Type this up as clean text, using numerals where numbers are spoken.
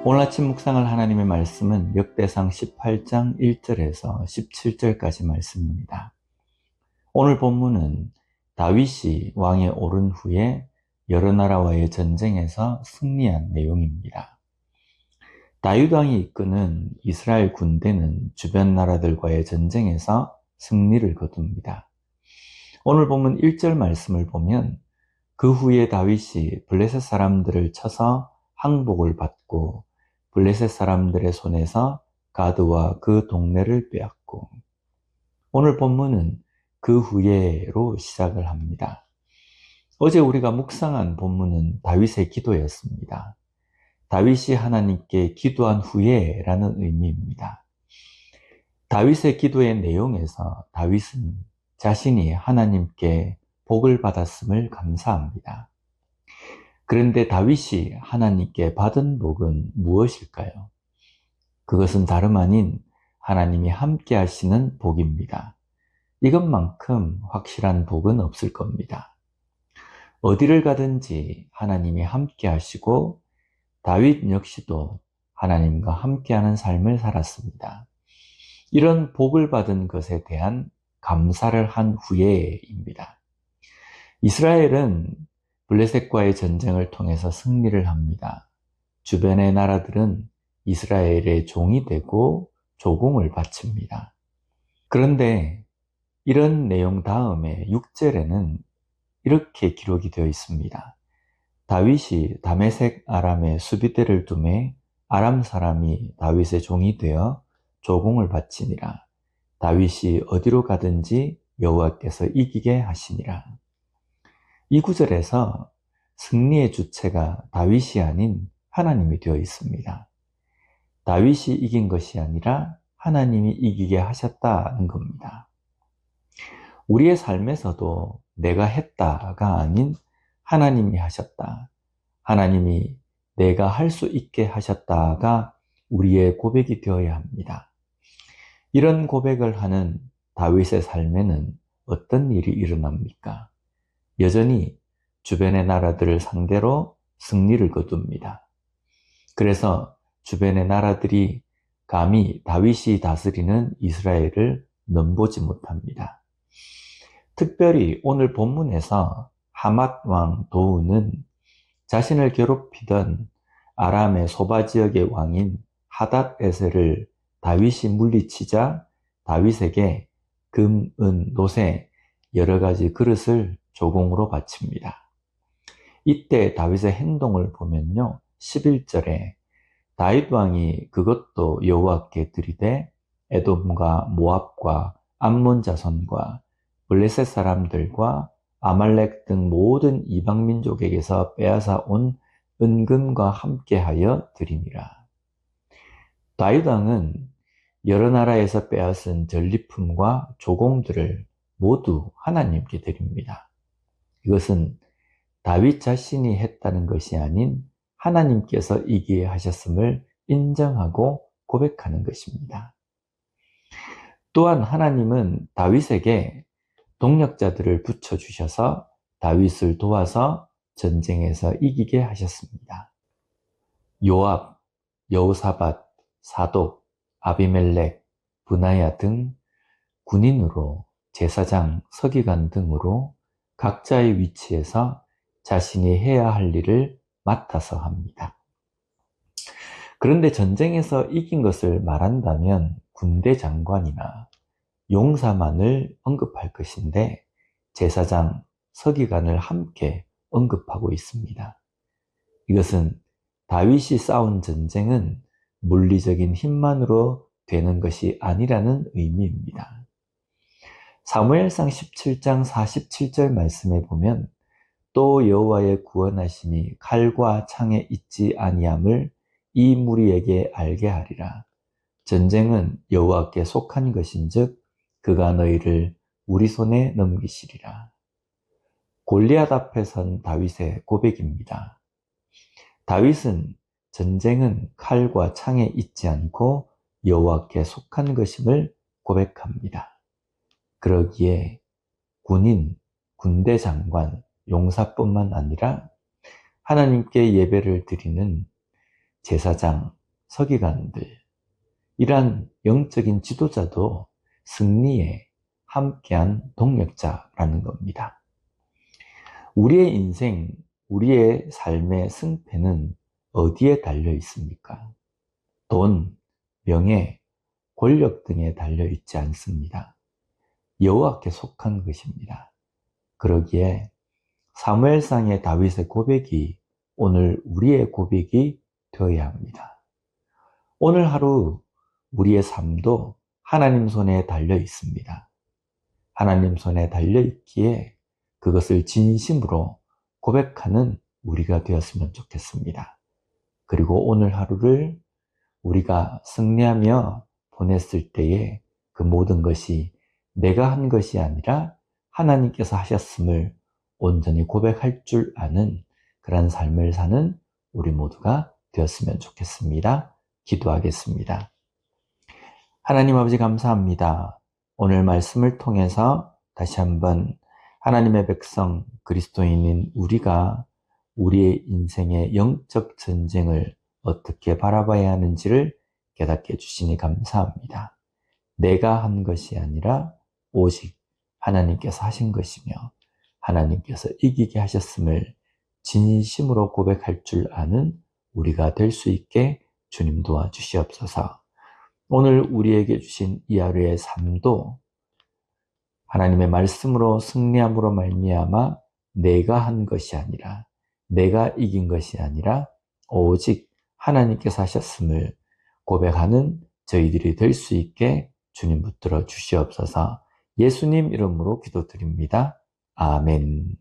오늘 아침 묵상할 하나님의 말씀은 역대상 18장 1절에서 17절까지 말씀입니다. 오늘 본문은 다윗이 왕에 오른 후에 여러 나라와의 전쟁에서 승리한 내용입니다. 다윗 왕이 이끄는 이스라엘 군대는 주변 나라들과의 전쟁에서 승리를 거둡니다. 오늘 본문 1절 말씀을 보면 그 후에 다윗이 블레셋 사람들을 쳐서 항복을 받고 블레셋 사람들의 손에서 가드와 그 동네를 빼앗고, 오늘 본문은 그 후에로 시작을 합니다. 어제 우리가 묵상한 본문은 다윗의 기도였습니다. 다윗이 하나님께 기도한 후에라는 의미입니다. 다윗의 기도의 내용에서 다윗은 자신이 하나님께 복을 받았음을 감사합니다. 그런데 다윗이 하나님께 받은 복은 무엇일까요? 그것은 다름 아닌 하나님이 함께 하시는 복입니다. 이것만큼 확실한 복은 없을 겁니다. 어디를 가든지 하나님이 함께 하시고 다윗 역시도 하나님과 함께하는 삶을 살았습니다. 이런 복을 받은 것에 대한 감사를 한 후에입니다. 이스라엘은 블레셋과의 전쟁을 통해서 승리를 합니다. 주변의 나라들은 이스라엘의 종이 되고 조공을 바칩니다. 그런데 이런 내용 다음에 6절에는 이렇게 기록이 되어 있습니다. 다윗이 다메섹 아람에 수비대를 두매 아람 사람이 다윗의 종이 되어 조공을 바치니라. 다윗이 어디로 가든지 여호와께서 이기게 하시니라. 이 구절에서 승리의 주체가 다윗이 아닌 하나님이 되어 있습니다. 다윗이 이긴 것이 아니라 하나님이 이기게 하셨다는 겁니다. 우리의 삶에서도 내가 했다가 아닌 하나님이 하셨다, 하나님이 내가 할 수 있게 하셨다가 우리의 고백이 되어야 합니다. 이런 고백을 하는 다윗의 삶에는 어떤 일이 일어납니까? 여전히 주변의 나라들을 상대로 승리를 거둡니다. 그래서 주변의 나라들이 감히 다윗이 다스리는 이스라엘을 넘보지 못합니다. 특별히 오늘 본문에서 하맛 왕 도우는 자신을 괴롭히던 아람의 소바 지역의 왕인 하닷에셀을 다윗이 물리치자 다윗에게 금, 은, 노새 여러 가지 그릇을 조공으로 바칩니다. 이때 다윗의 행동을 보면요, 11절에 다윗 왕이 그것도 여호와께 드리되 에돔과 모압과 암몬 자손과 블레셋 사람들과 아말렉 등 모든 이방 민족에게서 빼앗아 온 은금과 함께하여 드리니라. 다윗 왕은 여러 나라에서 빼앗은 전리품과 조공들을 모두 하나님께 드립니다. 이것은 다윗 자신이 했다는 것이 아닌 하나님께서 이기게 하셨음을 인정하고 고백하는 것입니다. 또한 하나님은 다윗에게 동력자들을 붙여주셔서 다윗을 도와서 전쟁에서 이기게 하셨습니다. 요압, 여호사밧, 사독, 아비멜렉, 브나야 등 군인으로 제사장, 서기관 등으로 각자의 위치에서 자신이 해야 할 일을 맡아서 합니다. 그런데 전쟁에서 이긴 것을 말한다면 군대 장관이나 용사만을 언급할 것인데 제사장, 서기관을 함께 언급하고 있습니다. 이것은 다윗이 싸운 전쟁은 물리적인 힘만으로 되는 것이 아니라는 의미입니다. 사무엘상 17장 47절 말씀에 보면 또 여호와의 구원하심이 칼과 창에 있지 아니함을 이 무리에게 알게 하리라. 전쟁은 여호와께 속한 것인즉 그가 너희를 우리 손에 넘기시리라. 골리앗 앞에 선 다윗의 고백입니다. 다윗은 전쟁은 칼과 창에 있지 않고 여호와께 속한 것임을 고백합니다. 그러기에 군인, 군대 장관, 용사뿐만 아니라 하나님께 예배를 드리는 제사장, 서기관들, 이러한 영적인 지도자도 승리에 함께한 동력자라는 겁니다. 우리의 인생, 우리의 삶의 승패는 어디에 달려 있습니까? 돈, 명예, 권력 등에 달려 있지 않습니다. 여호와께 속한 것입니다. 그러기에 사무엘상의 다윗의 고백이 오늘 우리의 고백이 되어야 합니다. 오늘 하루 우리의 삶도 하나님 손에 달려 있습니다. 하나님 손에 달려 있기에 그것을 진심으로 고백하는 우리가 되었으면 좋겠습니다. 그리고 오늘 하루를 우리가 승리하며 보냈을 때에 그 모든 것이 내가 한 것이 아니라 하나님께서 하셨음을 온전히 고백할 줄 아는 그런 삶을 사는 우리 모두가 되었으면 좋겠습니다. 기도하겠습니다. 하나님 아버지 감사합니다. 오늘 말씀을 통해서 다시 한번 하나님의 백성 그리스도인인 우리가 우리의 인생의 영적 전쟁을 어떻게 바라봐야 하는지를 깨닫게 해주시니 감사합니다. 내가 한 것이 아니라 오직 하나님께서 하신 것이며 하나님께서 이기게 하셨음을 진심으로 고백할 줄 아는 우리가 될 수 있게 주님 도와주시옵소서. 오늘 우리에게 주신 이 하루의 삶도 하나님의 말씀으로 승리함으로 말미암아 내가 한 것이 아니라 내가 이긴 것이 아니라 오직 하나님께서 하셨음을 고백하는 저희들이 될 수 있게 주님 붙들어 주시옵소서. 예수님 이름으로 기도드립니다. 아멘.